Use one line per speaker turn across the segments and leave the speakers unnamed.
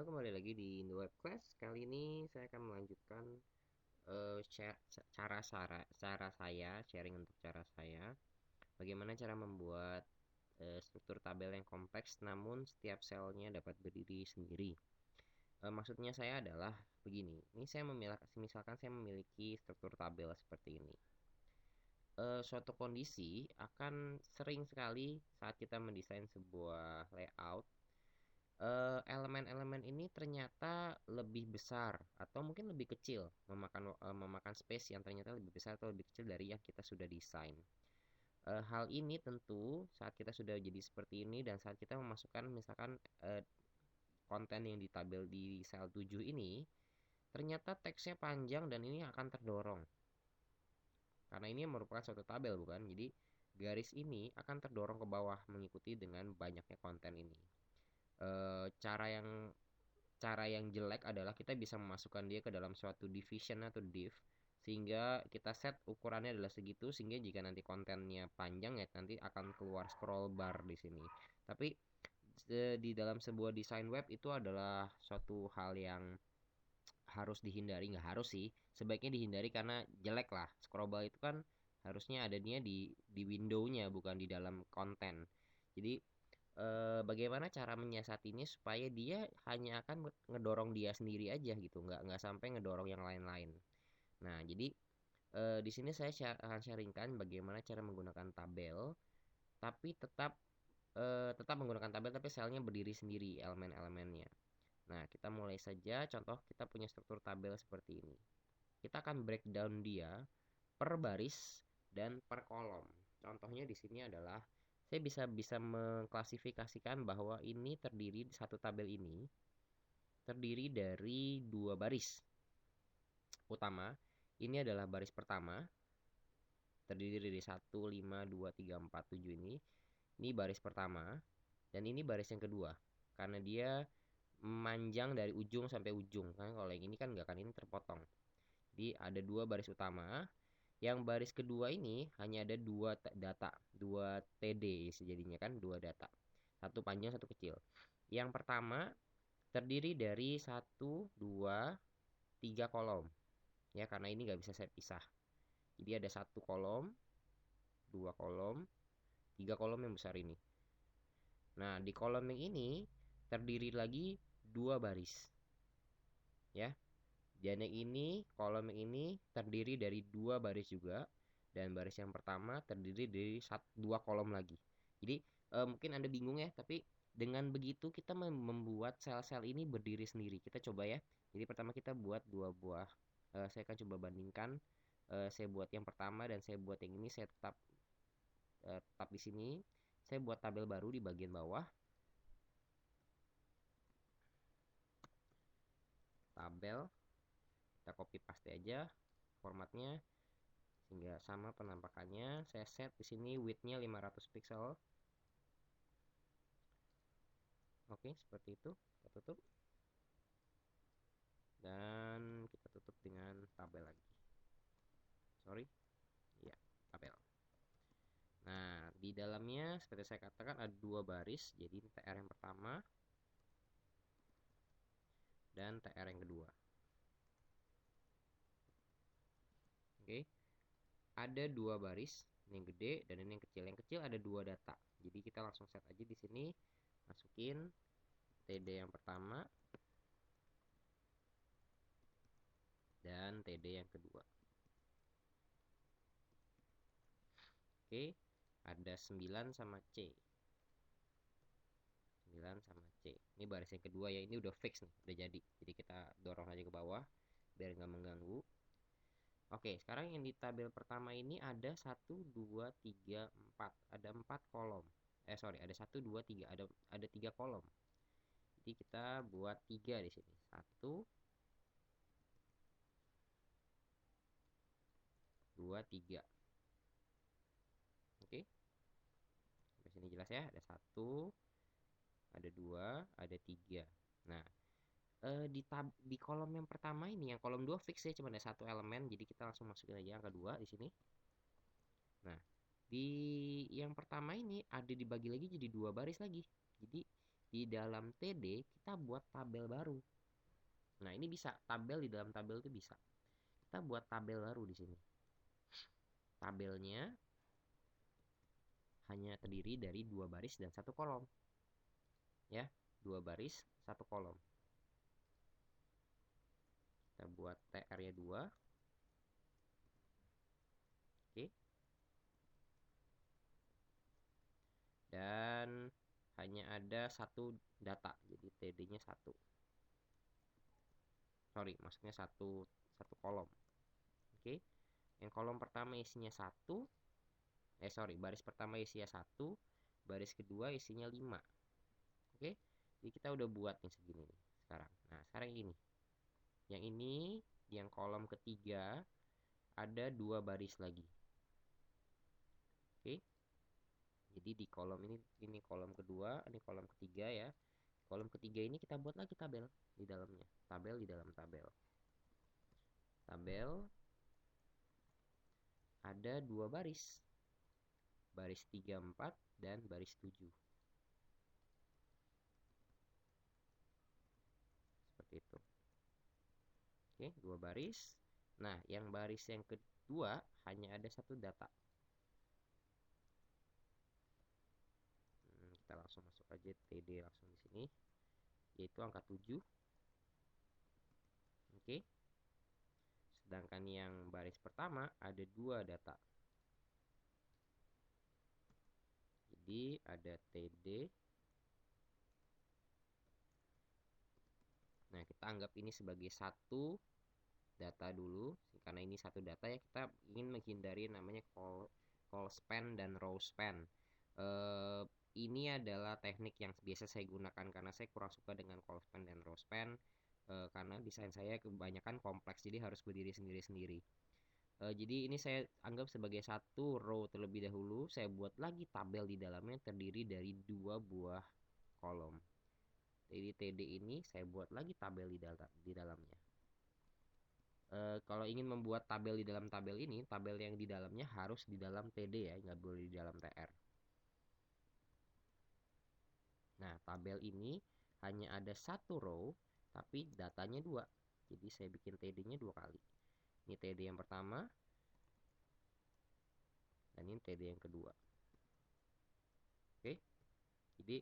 Halo, kembali lagi di Indo Web Class. Kali ini saya akan melanjutkan cara saya sharing untuk cara saya. Bagaimana cara membuat struktur tabel yang kompleks, namun setiap selnya dapat berdiri sendiri. Maksudnya saya adalah begini. Ini saya misalkan saya memiliki struktur tabel seperti ini. Suatu kondisi akan sering sekali saat kita mendesain sebuah layout, elemen-elemen ini ternyata lebih besar atau mungkin lebih kecil, memakan space yang ternyata lebih besar atau lebih kecil dari yang kita sudah desain. Hal ini tentu saat kita sudah jadi seperti ini dan saat kita memasukkan misalkan konten yang di tabel di sel 7 ini, ternyata teksnya panjang dan ini akan terdorong. Karena ini merupakan suatu tabel bukan? Jadi garis ini akan terdorong ke bawah mengikuti dengan banyaknya konten ini. Cara yang jelek adalah kita bisa memasukkan dia ke dalam suatu division atau div, sehingga kita set ukurannya adalah segitu, sehingga jika nanti kontennya panjang ya nanti akan keluar scroll bar di sini. Tapi di dalam sebuah desain web itu adalah suatu hal yang harus dihindari, nggak harus sih, sebaiknya dihindari karena jelek lah. Scroll bar itu kan harusnya adanya di window-nya bukan di dalam konten. Jadi bagaimana cara menyiasatinya supaya dia hanya akan ngedorong dia sendiri aja gitu, nggak sampai ngedorong yang lain-lain. Nah, jadi di sini saya akan sharingkan bagaimana cara menggunakan tabel, tapi tetap menggunakan tabel tapi selnya berdiri sendiri elemen-elemennya. Nah, kita mulai saja. Contoh kita punya struktur tabel seperti ini. Kita akan breakdown dia per baris dan per kolom. Contohnya di sini adalah saya bisa bisa mengklasifikasikan bahwa ini terdiri satu tabel ini terdiri dari dua baris utama. Ini adalah baris pertama, terdiri dari 1, 5, 2, 3, 4, 7 ini. Ini baris pertama dan ini baris yang kedua. Karena dia memanjang dari ujung sampai ujung kan, kalau yang ini kan nggak, kan ini terpotong. Jadi ada dua baris utama. Yang baris kedua ini hanya ada dua data, dua TD jadinya kan, dua data. Satu panjang, satu kecil. Yang pertama terdiri dari satu, dua, tiga kolom. Ya, karena ini nggak bisa saya pisah. Jadi ada satu kolom, dua kolom, tiga kolom yang besar ini. Nah, di kolom yang ini terdiri lagi dua baris. Ya, dan yang ini, kolom yang ini terdiri dari dua baris juga. Dan baris yang pertama terdiri dari dua kolom lagi. Jadi mungkin Anda bingung ya, tapi dengan begitu kita membuat sel-sel ini berdiri sendiri. Kita coba ya. Jadi pertama kita buat dua buah. Saya akan coba bandingkan. Saya buat yang pertama dan saya buat yang ini. Saya tetap di sini. Saya buat tabel baru di bagian bawah. Tabel. Kita copy paste aja formatnya sehingga sama penampakannya. Saya set di sini width-nya 500 pixel. Oke, seperti itu. Kita tutup dan kita tutup dengan tabel lagi. Sorry, ya, tabel. Nah, di dalamnya seperti saya katakan ada dua baris, jadi TR yang pertama dan TR yang kedua. Oke, ada dua baris, ini yang gede dan ini yang kecil. Yang kecil ada dua data, jadi kita langsung set aja di sini. Masukin TD yang pertama dan TD yang kedua. Oke, ada 9 sama C. 9 sama C. Ini baris yang kedua ya, ini udah fix nih, udah jadi. Jadi kita dorong aja ke bawah biar nggak mengganggu. Oke, sekarang yang di tabel pertama ini ada 1, 2, 3, 4. Ada 4 kolom. Sorry, ada 1, 2, 3. Ada 3 kolom. Jadi kita buat 3 di sini. 1, 2, 3. Oke. Sampai sini jelas ya. Ada 1, ada 2, ada 3. Nah, di kolom yang pertama ini, yang kolom 2 fix ya, cuma ada satu elemen, jadi kita langsung masukin aja angka 2 di sini. Nah, di yang pertama ini ada dibagi lagi jadi dua baris lagi. Jadi di dalam TD kita buat tabel baru. Nah, ini bisa tabel di dalam tabel itu bisa. Kita buat tabel baru di sini. Tabelnya hanya terdiri dari 2 baris dan 1 kolom. Ya, 2 baris, 1 kolom. Kita buat TR-nya 2. Oke. Dan hanya ada 1 data, jadi TD-nya 1. Sorry, maksudnya satu kolom. Oke. Yang kolom pertama isinya 1. Baris pertama isinya 1, baris kedua isinya 5. Oke. Jadi kita udah buat nih segini nih sekarang. Nah, sekarang ini. Yang ini, yang kolom ketiga ada 2 baris lagi. Oke. Jadi di kolom ini kolom kedua, ini kolom ketiga ya. Kolom ketiga ini kita buat lagi tabel di dalamnya. Tabel di dalam tabel. Tabel ada 2 baris. Baris 3, 4 dan baris 7. Seperti itu. Oke, 2 baris. Nah, yang baris yang kedua hanya ada 1 data. Kita langsung masuk aja TD langsung di sini, yaitu angka 7. Oke. Sedangkan yang baris pertama ada 2 data. Jadi ada TD. Nah, kita anggap ini sebagai 1 data dulu, karena ini 1 data ya, kita ingin menghindari namanya call span dan row span. Ini adalah teknik yang biasa saya gunakan karena saya kurang suka dengan call span dan row span, karena desain saya kebanyakan kompleks, jadi harus berdiri sendiri-sendiri. Jadi ini saya anggap sebagai 1 row terlebih dahulu. Saya buat lagi tabel di dalamnya terdiri dari 2 buah kolom. Jadi TD ini saya buat lagi tabel di dalamnya. Kalau ingin membuat tabel di dalam tabel ini, tabel yang di dalamnya harus di dalam TD ya, nggak boleh di dalam TR. Nah, tabel ini hanya ada 1 row, tapi datanya 2. Jadi saya bikin TD-nya 2 kali. Ini TD yang pertama, dan ini TD yang kedua. Oke, jadi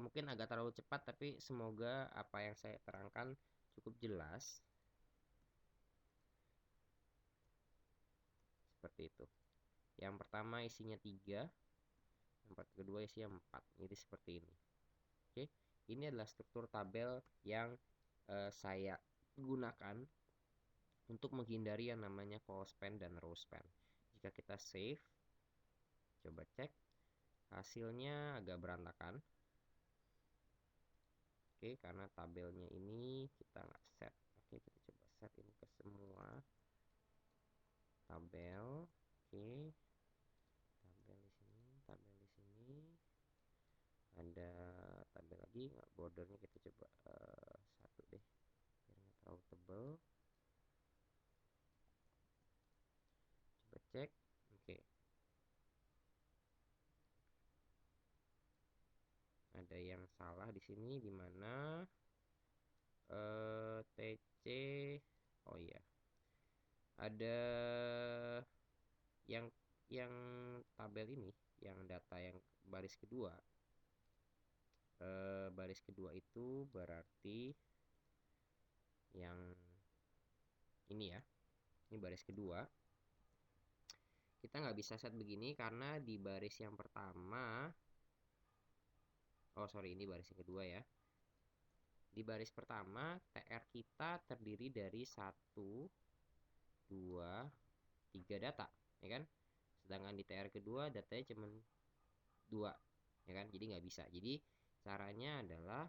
mungkin agak terlalu cepat, tapi semoga apa yang saya terangkan cukup jelas. Seperti itu. Yang pertama isinya 3, yang kedua isinya 4. Jadi seperti ini. Oke, ini adalah struktur tabel yang saya gunakan untuk menghindari yang namanya call span dan row span. Jika kita save, coba cek, hasilnya agak berantakan. Oke, karena tabelnya ini kita nggak set. Oke, kita coba set ini ke semua tabel. Oke, tabel di sini, tabel di sini. Ada tabel lagi nggak, bordernya kita coba 1 deh, biar nggak terlalu tebal. Coba cek. Oke, ada yang salah di sini, di mana TC. Oh iya, ada yang tabel ini, yang data yang baris kedua. Baris kedua itu berarti yang ini ya, ini baris kedua. Kita nggak bisa set begini karena di baris yang pertama, ini baris yang kedua ya. Di baris pertama TR kita terdiri dari 1, 2, 3 data, ya kan? Sedangkan di TR kedua datanya cuma 2, ya kan? Jadi nggak bisa. Jadi caranya adalah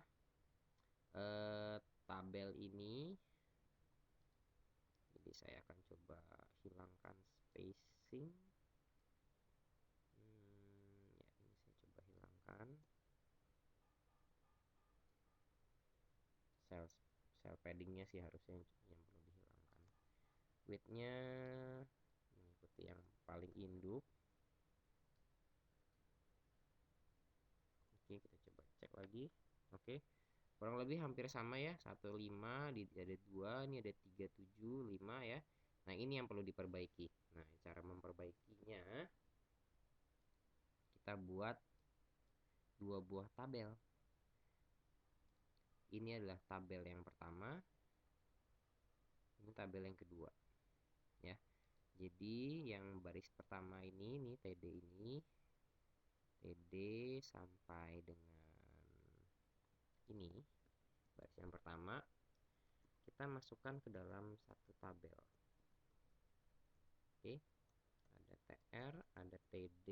tabel ini, jadi saya akan coba hilangkan spacing. Ya, ini saya coba hilangkan. Cell paddingnya sih harusnya yang perlu dihilangkan. Widthnya mengikuti yang paling induk. Oke, kita coba cek lagi. Oke, kurang lebih hampir sama ya, 15 ada 2, ini ada 3, 7, 5 ya. Nah, ini yang perlu diperbaiki. Nah, cara memperbaikinya kita buat dua buah tabel. Ini adalah tabel yang pertama, ini tabel yang kedua ya. Jadi yang baris pertama ini nih TD ini, TD sampai dengan ini baris yang pertama kita masukkan ke dalam satu tabel. Oke, ada TR, ada TD,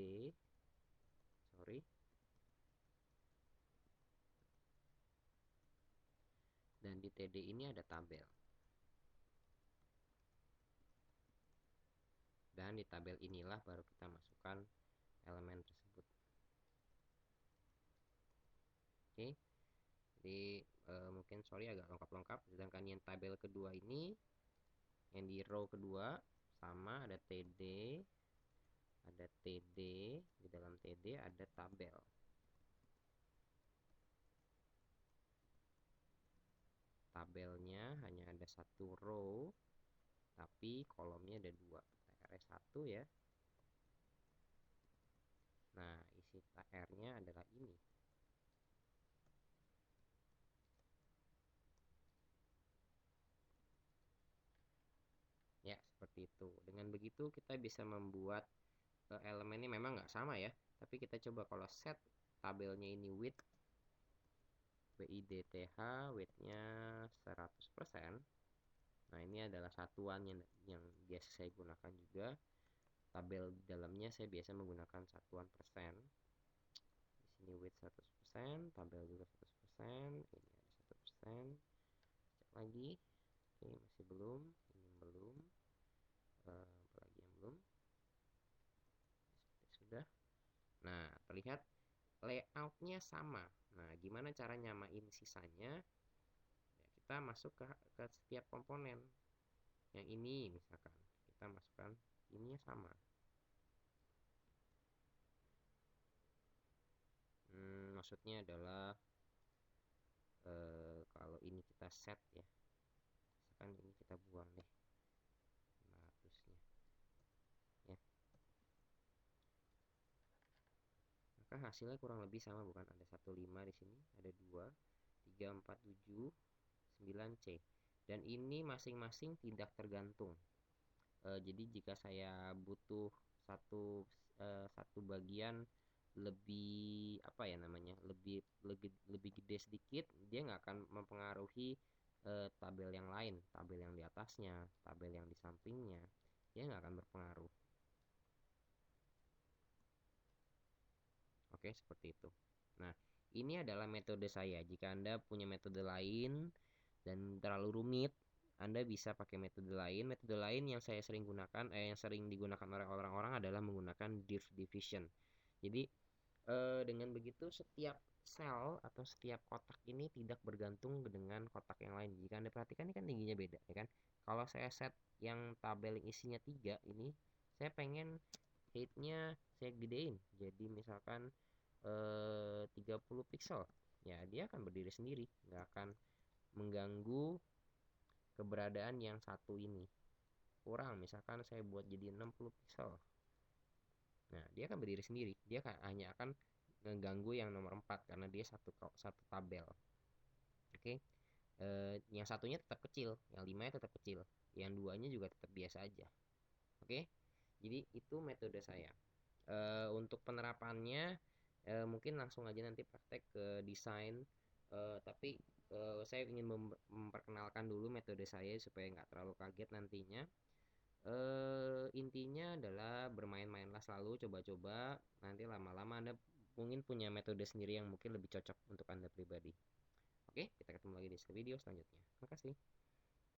sorry, dan di TD ini ada tabel. Dan di tabel inilah baru kita masukkan elemen tersebut. Oke, jadi mungkin sorry agak lengkap-lengkap. Sedangkan yang tabel kedua ini, yang di row kedua sama, ada TD, ada TD, di dalam TD ada tabel. Tabelnya hanya ada satu row, tapi kolomnya ada dua. TR 1 ya. Nah, isi TR-nya adalah ini. Ya, seperti itu. Dengan begitu kita bisa membuat elemennya memang nggak sama ya, tapi kita coba kalau set tabelnya ini width width widthnya 100%. Nah, ini adalah satuan yang biasa saya gunakan juga. Tabel di dalamnya saya biasa menggunakan satuan persen. Di sini width 100%, tabel juga 100%, ini ada 1%. Cek lagi. Oke, masih belum, ini belum. Apalagi yang belum. Sudah. Nah, terlihat layoutnya sama. Nah, gimana cara nyamain sisanya? Ya, kita masuk ke setiap komponen. Yang ini misalkan kita masukkan ininya sama. Maksudnya adalah kalau ini kita set ya, misalkan ini kita buang deh 500-nya ya, maka hasilnya kurang lebih sama, bukan? Ada 15 di sini, ada 2, 3, 4, 7, 9C, dan ini masing-masing tidak tergantung. Jadi jika saya butuh satu bagian lebih apa ya namanya, lebih gede sedikit, dia nggak akan mempengaruhi tabel yang lain, tabel yang di atasnya, tabel yang di sampingnya, dia nggak akan berpengaruh. Oke, seperti itu. Nah, ini adalah metode saya. Jika Anda punya metode lain dan terlalu rumit, Anda bisa pakai metode lain. Metode lain yang saya sering gunakan, yang sering digunakan oleh orang-orang adalah menggunakan div division. Jadi dengan begitu setiap sel atau setiap kotak ini tidak bergantung dengan kotak yang lain. Jika Anda perhatikan ini kan tingginya beda, ya kan? Kalau saya set yang tabel yang isinya 3 ini, saya pengen height-nya saya gedein. Jadi misalkan 30 pixel. Ya, dia akan berdiri sendiri, nggak akan mengganggu keberadaan yang satu ini. Kurang, misalkan saya buat jadi 60 pixel. Nah, dia akan berdiri sendiri. Dia hanya akan mengganggu yang nomor 4 karena dia satu tabel. Oke. Yang satunya tetap kecil, yang 5 nya tetap kecil, yang 2 nya juga tetap biasa aja. Oke. Jadi itu metode saya. Untuk penerapannya mungkin langsung aja nanti praktek ke desain, tapi saya ingin memperkenalkan dulu metode saya supaya nggak terlalu kaget nantinya. Intinya adalah bermain-mainlah selalu, coba-coba, nanti lama-lama Anda mungkin punya metode sendiri yang mungkin lebih cocok untuk Anda pribadi. Oke, kita ketemu lagi di video selanjutnya. Terima kasih.